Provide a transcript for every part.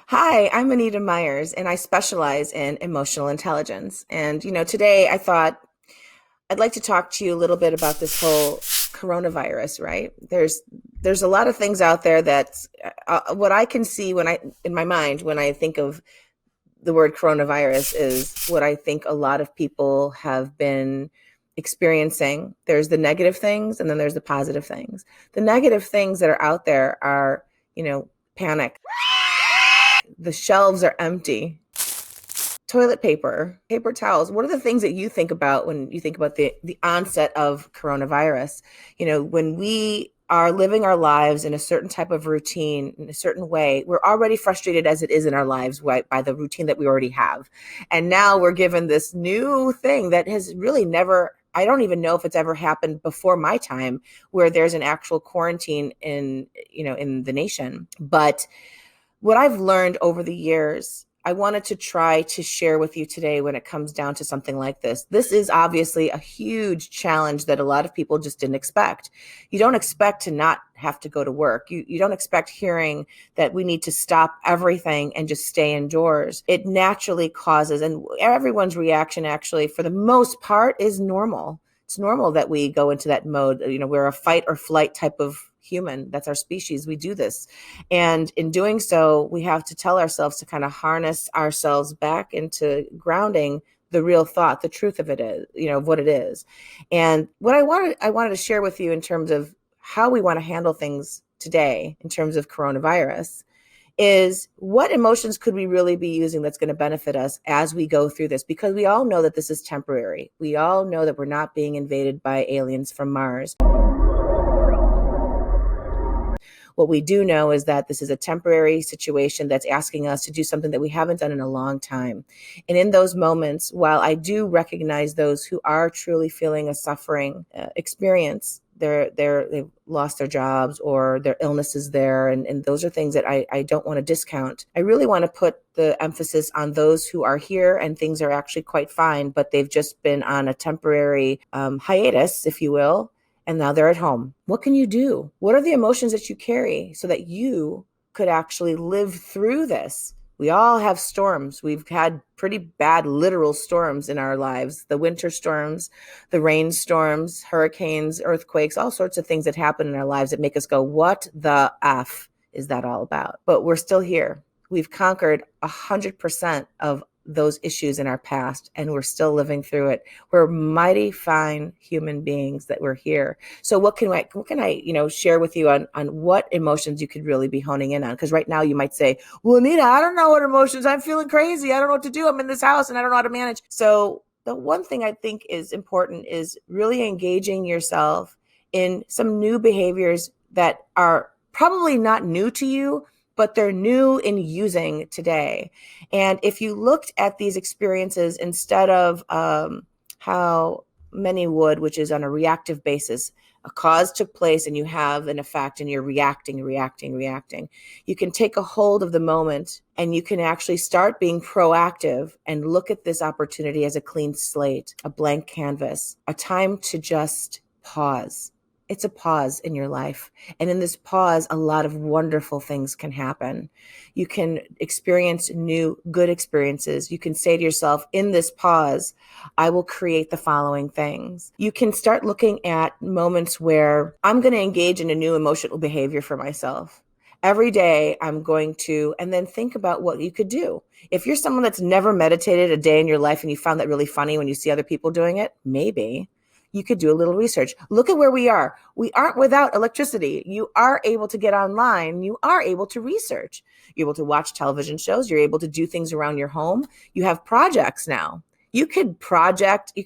Hi, I'm Anita Myers, and I specialize in emotional intelligence. And, today I thought I'd like to talk to you a little bit about this whole coronavirus, right? There's a lot of things out there that what I can see in my mind, when I think of the word coronavirus, is what I think a lot of people have been experiencing. There's the negative things, and then there's the positive things. The negative things that are out there are, panic. The shelves are empty. Toilet paper, paper towels. What are the things that you think about when you think about the onset of coronavirus? When we are living our lives in a certain type of routine, in a certain way, we're already frustrated as it is in our lives by the routine that we already have. And now we're given this new thing that has really never, I don't even know if it's ever happened before my time, where there's an actual quarantine in the nation. But what I've learned over the years, I wanted to try to share with you today when it comes down to something like this. This is obviously a huge challenge that a lot of people just didn't expect. You don't expect to not have to go to work. You don't expect hearing that we need to stop everything and just stay indoors. It naturally causes, and everyone's reaction actually, for the most part, is normal. It's normal that we go into that mode. We're a fight or flight type of human. That's our species. We do this. And in doing so, we have to tell ourselves to kind of harness ourselves back into grounding the real thought, the truth of it is, of what it is. And what I wanted to share with you in terms of how we want to handle things today in terms of coronavirus is, what emotions could we really be using that's going to benefit us as we go through this? Because we all know that this is temporary. We all know that we're not being invaded by aliens from Mars. What we do know is that this is a temporary situation that's asking us to do something that we haven't done in a long time. And in those moments, while I do recognize those who are truly feeling a suffering experience, they've lost their jobs or their illness is there. And those are things that I don't want to discount. I really want to put the emphasis on those who are here and things are actually quite fine, but they've just been on a temporary hiatus, if you will, and now they're at home. What can you do? What are the emotions that you carry so that you could actually live through this? We all have storms. We've had pretty bad literal storms in our lives. The winter storms, the rainstorms, hurricanes, earthquakes, all sorts of things that happen in our lives that make us go, what the F is that all about? But we're still here. We've conquered 100% of those issues in our past, and we're still living through it. We're mighty fine human beings that we're here. So what can I share with you on what emotions you could really be honing in on? Because right now you might say, well, Anita, I don't know what emotions. I'm feeling crazy. I don't know what to do. I'm in this house and I don't know how to manage. So the one thing I think is important is really engaging yourself in some new behaviors that are probably not new to you, but they're new in using today. And if you looked at these experiences instead of how many would, which is on a reactive basis, a cause took place and you have an effect and you're reacting. You can take a hold of the moment and you can actually start being proactive and look at this opportunity as a clean slate, a blank canvas, a time to just pause. It's a pause in your life. And in this pause, a lot of wonderful things can happen. You can experience new good experiences. You can say to yourself, in this pause, I will create the following things. You can start looking at moments where I'm going to engage in a new emotional behavior for myself. Every day I'm going to, and then think about what you could do. If you're someone that's never meditated a day in your life and you found that really funny when you see other people doing it, maybe you could do a little research. Look at where we are. We aren't without electricity. You are able to get online. You are able to research. You're able to watch television shows. You're able to do things around your home. You have projects now. You could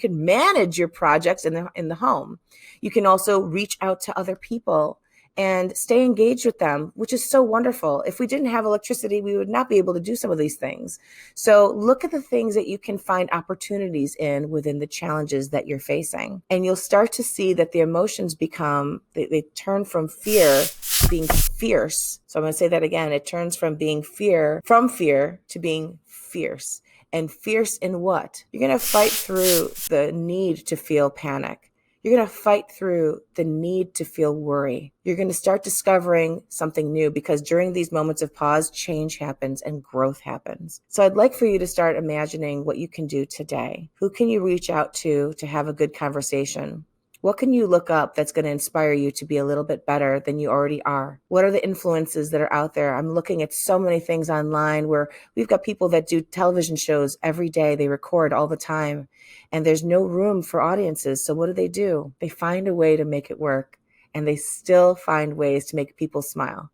manage your projects in the home. You can also reach out to other people and stay engaged with them, which is so wonderful. If we didn't have electricity, we would not be able to do some of these things. So look at the things that you can find opportunities in within the challenges that you're facing. And you'll start to see that the emotions they turn from fear to being fierce. So I'm going to say that again. It turns from fear to being fierce. And fierce in what? You're going to fight through the need to feel panic. You're going to fight through the need to feel worry. You're going to start discovering something new, because during these moments of pause, change happens and growth happens. So I'd like for you to start imagining what you can do today. Who can you reach out to have a good conversation? What can you look up that's going to inspire you to be a little bit better than you already are? What are the influences that are out there? I'm looking at so many things online where we've got people that do television shows every day. They record all the time, and there's no room for audiences. So what do? They find a way to make it work, and they still find ways to make people smile.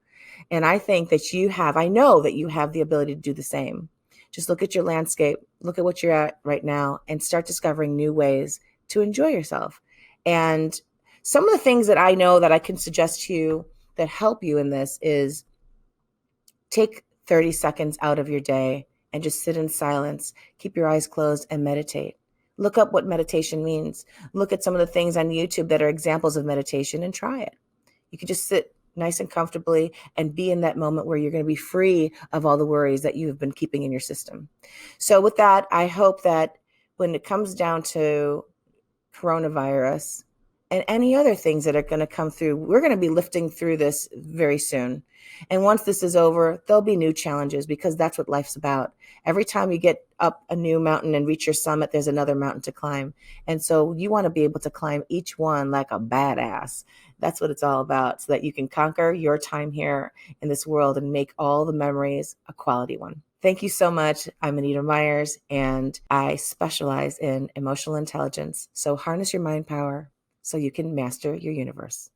And I think that I know that you have the ability to do the same. Just look at your landscape, look at what you're at right now, and start discovering new ways to enjoy yourself. And some of the things that I know that I can suggest to you that help you in this is take 30 seconds out of your day and just sit in silence, keep your eyes closed, and meditate. Look up what meditation means. Look at some of the things on YouTube that are examples of meditation and try it. You can just sit nice and comfortably and be in that moment where you're going to be free of all the worries that you've been keeping in your system. So with that, I hope that when it comes down to coronavirus and any other things that are going to come through, we're going to be lifting through this very soon. And once this is over, there'll be new challenges, because that's what life's about. Every time you get up a new mountain and reach your summit, there's another mountain to climb. And so you want to be able to climb each one like a badass. That's what it's all about, so that you can conquer your time here in this world and make all the memories a quality one. Thank you so much. I'm Anita Myers, and I specialize in emotional intelligence. So harness your mind power so you can master your universe.